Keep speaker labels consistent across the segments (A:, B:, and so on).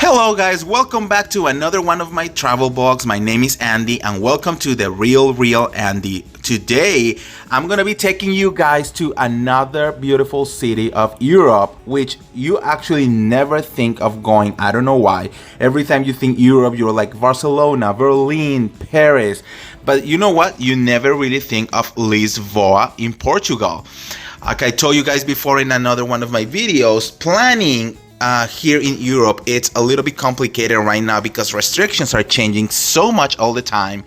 A: Hello guys, welcome back to another one of my travel blogs. My name is Andy and welcome to the Real Andy. Today, I'm gonna be taking you guys to another beautiful city of Europe, which you actually never think of going. I don't know why. Every time you think Europe, you're like Barcelona, Berlin, Paris. But you know what? You never really think of Lisboa in Portugal. Like I told you guys before in another one of my videos, planning here in Europe, it's a little bit complicated right now because restrictions are changing so much all the time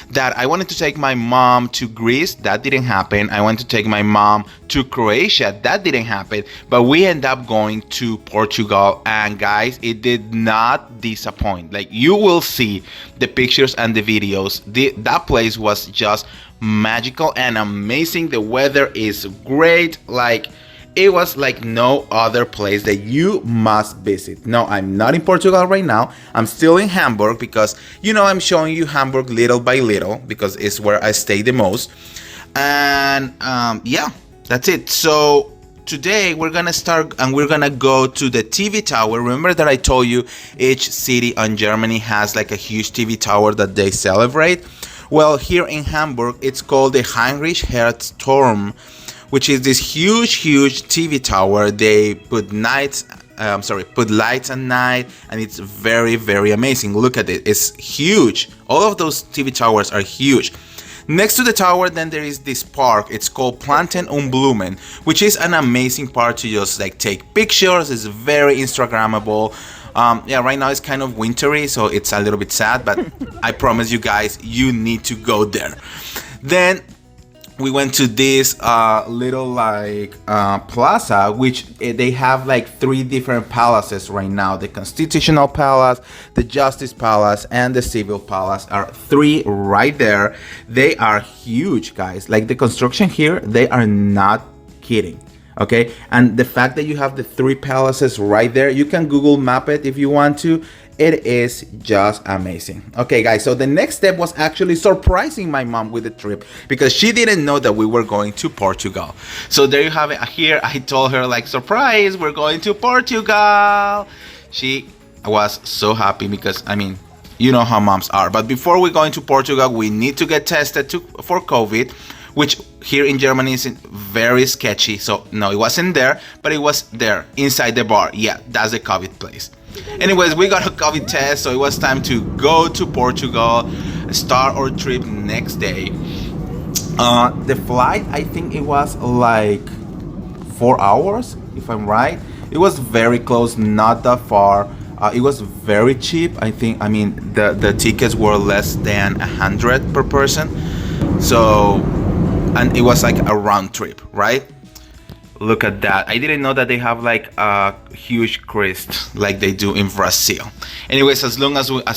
A: that I wanted to take my mom to Greece. That didn't happen. I wanted to take my mom to Croatia. That didn't happen. But we end up going to Portugal, and guys, it did not disappoint. Like, you will see the pictures and the videos. That place was just magical and amazing. The weather is great. Like, it was like no other place that you must visit. No, I'm not in Portugal right now. I'm still in Hamburg because, you know, I'm showing you Hamburg little by little because it's where I stay the most. And yeah, that's it. So today we're gonna start and we're gonna go to the TV tower. Remember that I told you each city in Germany has like a huge TV tower that they celebrate? Well, here in Hamburg, it's called the Heinrich Hertz Turm, which is this huge TV tower. They put lights at night, and it's very amazing. Look at it, it's huge. All of those TV towers are huge. Next to the tower, then there is this park. It's called Planten und Blumen, which is an amazing park to just like take pictures. It's very Instagrammable. Yeah, right now it's kind of wintry, so it's a little bit sad, but I promise you guys, you need to go there. Then we went to this little like plaza, which they have like 3 different palaces right now. The Constitutional Palace, the Justice Palace, and the Civil Palace are 3 right there. They are huge, guys. Like, the construction here, they are not kidding. Okay, and the fact that you have the 3 palaces right there, you can Google map it if you want to. It is just amazing. Okay guys, so the next step was actually surprising my mom with the trip because she didn't know that we were going to Portugal. So there you have it. Here I told her, like, surprise, we're going to Portugal. She was so happy because, I mean, you know how moms are. But before we go into Portugal, we need to get tested for COVID, which here in Germany is very sketchy. So no, it wasn't there, but it was there inside the bar. Yeah, that's the COVID place. Anyways, we got a COVID test, so it was time to go to Portugal, start our trip next day. The flight, I think it was like 4 hours, if I'm right. It was very close, not that far. It was very cheap. I mean, the tickets were less than 100 per person. So, and it was like a round trip, right? Look at that. I didn't know that they have like a huge crest like they do in Brazil. Anyways, as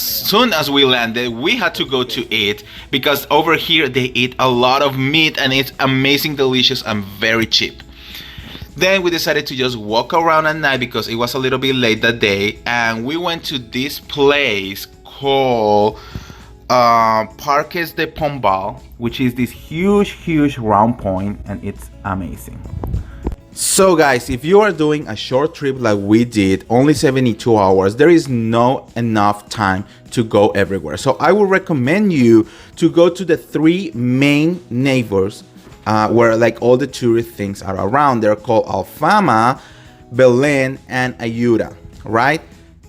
A: soon as we landed, we had to go to eat because over here they eat a lot of meat and it's amazing, delicious, and very cheap. Then we decided to just walk around at night because it was a little bit late that day, and we went to this place called Parques de Pombal, which is this huge round point, and it's amazing. So guys, if you are doing a short trip like we did, only 72 hours, there is no enough time to go everywhere. So I would recommend you to go to the 3 main neighbors where like all the tourist things are around. They're called Alfama, Belem, and Ayuda, right?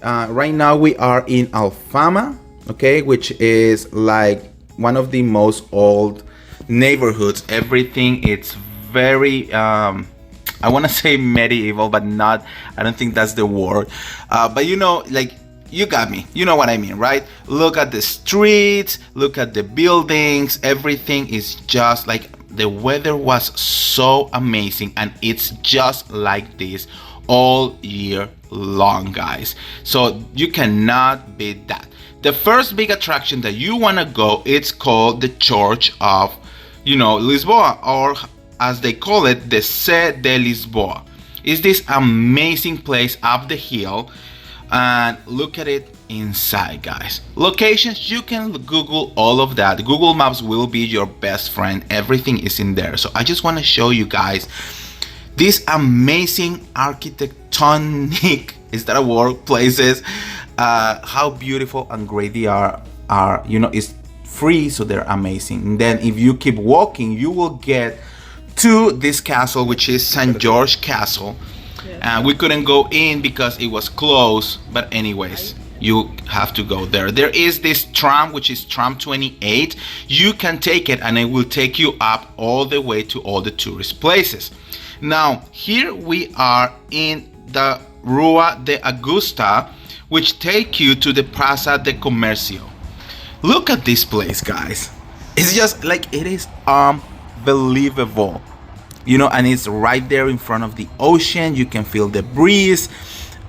A: Right now we are in Alfama, okay, which is like one of the most old neighborhoods. Everything, it's very I want to say medieval, but not, I don't think that's the word. But you know, like, you got me. You know what I mean, right? Look at the streets, look at the buildings. Everything is just like, the weather was so amazing, and it's just like this all year long, guys. So you cannot beat that. The first big attraction that you want to go, it's called the Church of, you know, Lisboa, or as they call it, the Sé de Lisboa. It's this amazing place up the hill, and look at it inside, guys. Locations, you can Google all of that. Google Maps will be your best friend. Everything is in there. So I just want to show you guys these amazing architectonic, is that a word, places. how beautiful and great they are, you know, it's free, so they're amazing. And then if you keep walking, you will get to this castle, which is St. George Castle. We couldn't go in because it was closed, but anyways, you have to go there. There is this tram, which is tram 28. You can take it and it will take you up all the way to all the tourist places. Now here we are in the Rua de Augusta, which take you to the Plaza de Comercio. Look at this place, guys. It's just like, it is unbelievable, you know, and it's right there in front of the ocean. You can feel the breeze.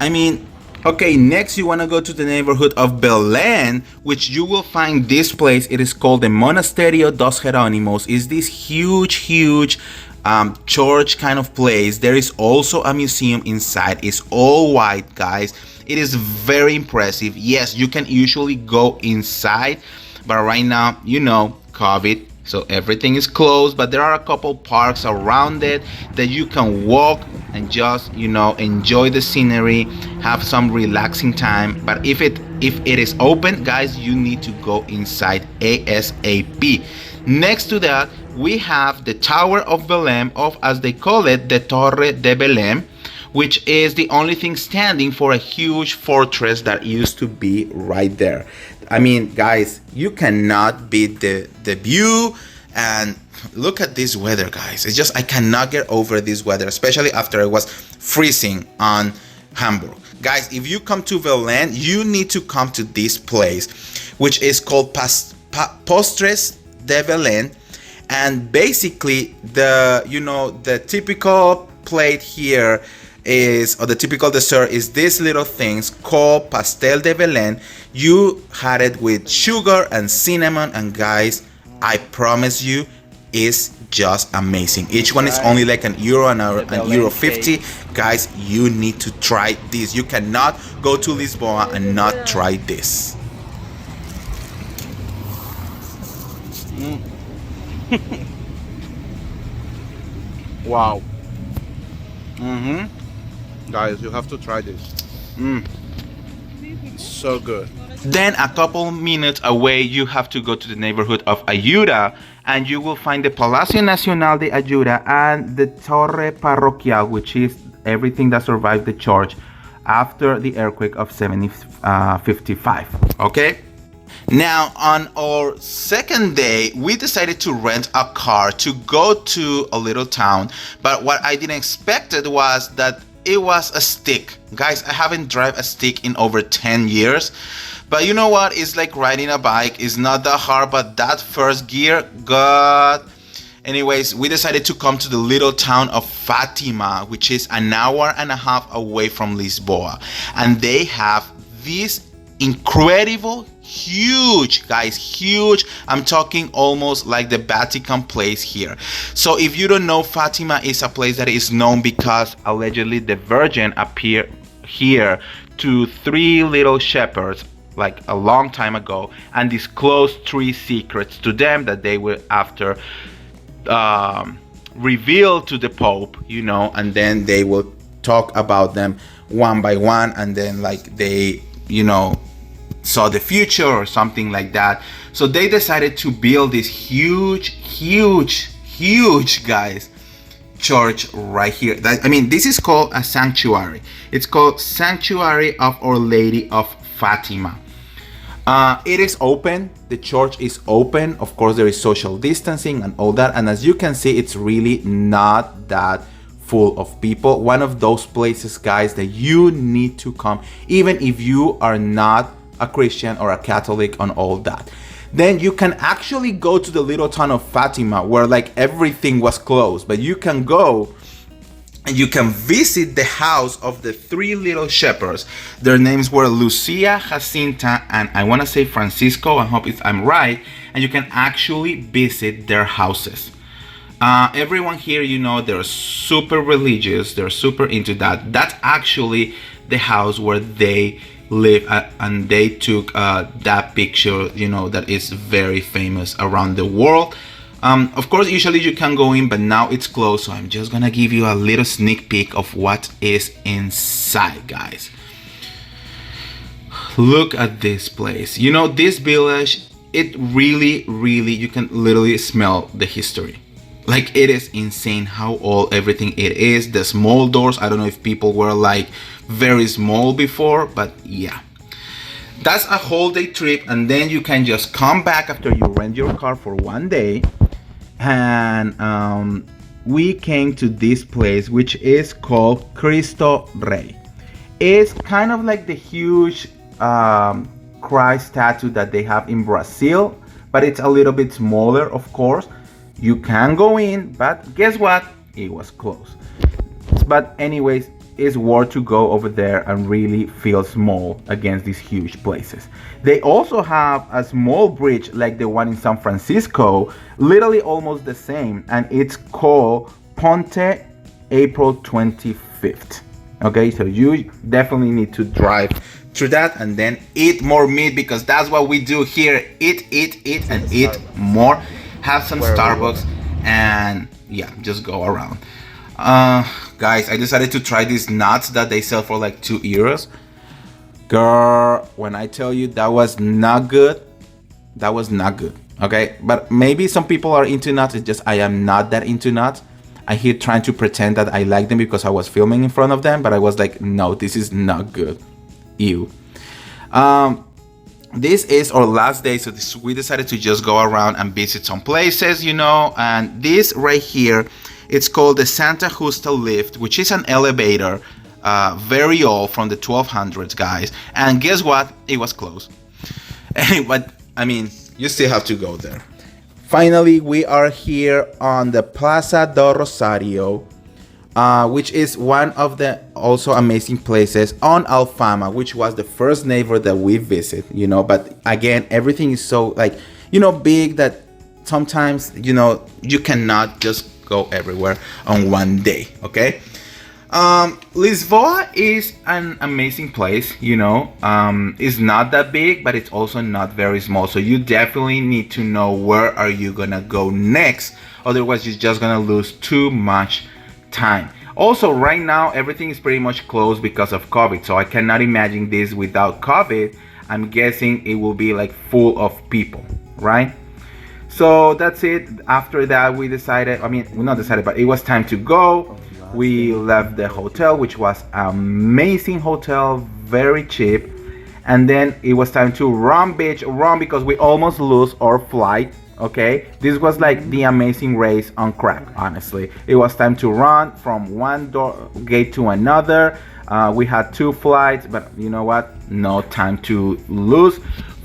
A: I mean, okay, next you want to go to the neighborhood of Belem, which you will find this place. It is called the Monasterio dos Jerónimos. It's this huge church kind of place. There is also a museum inside. It's all white, guys. It is very impressive. Yes, you can usually go inside, but right now, you know, COVID, so everything is closed. But there are a couple parks around it that you can walk and just, you know, enjoy the scenery, have some relaxing time. But if it is open, guys, you need to go inside ASAP. Next to that, we have the Tower of Belem, of, as they call it, the Torre de Belem, which is the only thing standing for a huge fortress that used to be right there. I mean, guys, you cannot beat the view. And look at this weather, guys. It's just, I cannot get over this weather, especially after it was freezing on Hamburg. Guys, if you come to Belem, you need to come to this place, which is called Postres de Belem. And basically, the typical plate here is, or the typical dessert is this little things called pastel de Belem. You had it with sugar and cinnamon, and guys, I promise you, it's just amazing. Each one is only like €1 and €1.50. Guys, you need to try this. You cannot go to Lisbon and not try this.
B: Wow. Guys, you have to try this. So good.
A: Then a couple minutes away, you have to go to the neighborhood of Ayuda, and you will find the Palacio Nacional de Ayuda and the Torre Parroquial, which is everything that survived the church after the earthquake of 1755. Okay? Now, on our second day, we decided to rent a car to go to a little town. But what I didn't expect was that it was a stick. Guys, I haven't driven a stick in over 10 years. But you know what? It's like riding a bike. It's not that hard, but that first gear, God. Anyways, we decided to come to the little town of Fatima, which is an hour and a half away from Lisboa. And they have this incredible, huge, guys, huge. I'm talking almost like the Vatican place here. So if you don't know, Fatima is a place that is known because allegedly the Virgin appeared here to 3 little shepherds like a long time ago and disclosed 3 secrets to them that they will after reveal to the Pope, you know, and then they will talk about them one by one, and then like they, you know, saw the future or something like that. So they decided to build this huge guys church right here. I mean, this is called a sanctuary. It's called Sanctuary of Our Lady of Fatima. It is open. The church is open. Of course, there is social distancing and all that. And as you can see, it's really not that full of people. One of those places, guys, that you need to come, even if you are not a Christian or a Catholic and all that. Then you can actually go to the little town of Fatima where like everything was closed, but you can go and you can visit the house of the 3 little shepherds. Their names were Lucia, Jacinta, and I want to say Francisco. I hope I'm right. And you can actually visit their houses. Everyone here, you know, they're super religious. They're super into that. That's actually the house where they live, and they took that picture, you know, that is very famous around the world. Of course, usually you can go in, but now it's closed, so I'm just gonna give you a little sneak peek of what is inside, guys. Look at this place. You know, this village, it really, really, you can literally smell the history. Like, it is insane how old everything it is. The small doors, I don't know if people were like very small before, but yeah. That's a whole day trip, and then you can just come back after you rent your car for one day. And we came to this place, which is called Cristo Rey. It's kind of like the huge Christ statue that they have in Brazil, but it's a little bit smaller, of course. You can go in, but guess what? It was closed. But anyways, it's worth to go over there and really feel small against these huge places. They also have a small bridge like the one in San Francisco, literally almost the same, and it's called Ponte April 25th. Okay, so you definitely need to drive through that and then eat more meat, because that's what we do here. Eat, and eat more. Have some Starbucks, and yeah, just go around. Guys, I decided to try these nuts that they sell for like €2. Girl, when I tell you that was not good, that was not good. Okay, but maybe some people are into nuts. It's just I am not that into nuts. I here trying to pretend that I like them because I was filming in front of them, but I was like, no, this is not good. Ew. This is our last day, so we decided to just go around and visit some places, you know. And this right here, it's called the Santa Justa lift, which is an elevator, very old, from the 1200s, guys. And guess what? It was closed. But I mean, you still have to go there. Finally, we are here on the Plaza do Rosario, which is one of the also amazing places on Alfama, which was the first neighbor that we visit, you know. But again, everything is so, like, you know, big that sometimes, you know, you cannot just go everywhere on one day. Okay. Lisboa is an amazing place, you know. It's not that big, but it's also not very small, so you definitely need to know where are you gonna go next, otherwise you're just gonna lose too much time. Also, right now everything is pretty much closed because of COVID, so I cannot imagine this without COVID. I'm guessing it will be like full of people, right? So that's it. After that, we decided, I mean, we not decided, but it was time to go. We left the hotel, which was an amazing hotel, very cheap. And then it was time to run, bitch, run, because we almost lose our flight. Okay, this was like the amazing race on crack, honestly. It was time to run from one gate to another. We had 2 flights, but you know what? No time to lose.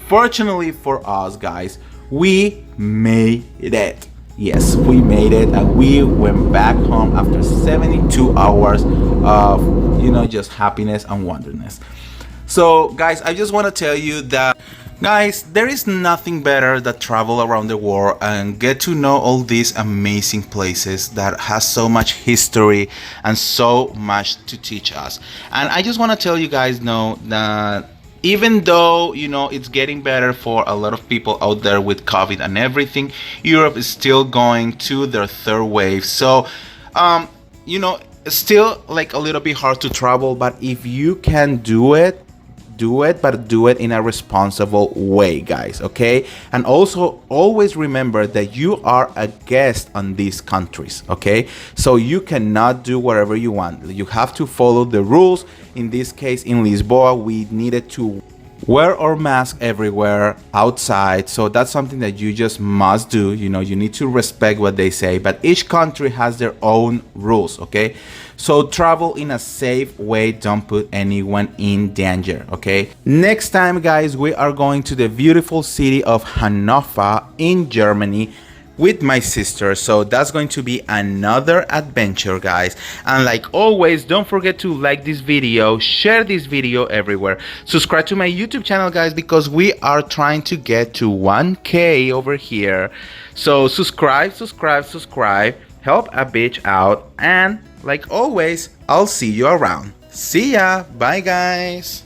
A: Fortunately for us, guys, we made it. Yes, we made it, and we went back home after 72 hours of, you know, just happiness and wonderness. So guys, I just want to tell you that, guys, there is nothing better than travel around the world and get to know all these amazing places that has so much history and so much to teach us. And I just want to tell you guys know that even though, you know, it's getting better for a lot of people out there with COVID and everything, Europe is still going to their 3rd wave. So, you know, it's still like a little bit hard to travel, but if you can do it, but do it in a responsible way, guys. Okay, and also always remember that you are a guest on these countries. Okay, so you cannot do whatever you want. You have to follow the rules. In this case, in Lisboa, we needed to wear our mask everywhere outside, so that's something that you just must do. You know, you need to respect what they say, but each country has their own rules. Okay, so travel in a safe way, don't put anyone in danger. Okay, next time, guys, we are going to the beautiful city of Hanover in Germany with my sister, so that's going to be another adventure, guys. And like always, don't forget to like this video, share this video everywhere, subscribe to my YouTube channel, guys, because we are trying to get to 1K over here. So subscribe, help a bitch out, and like always, I'll see you around. See ya. Bye, guys.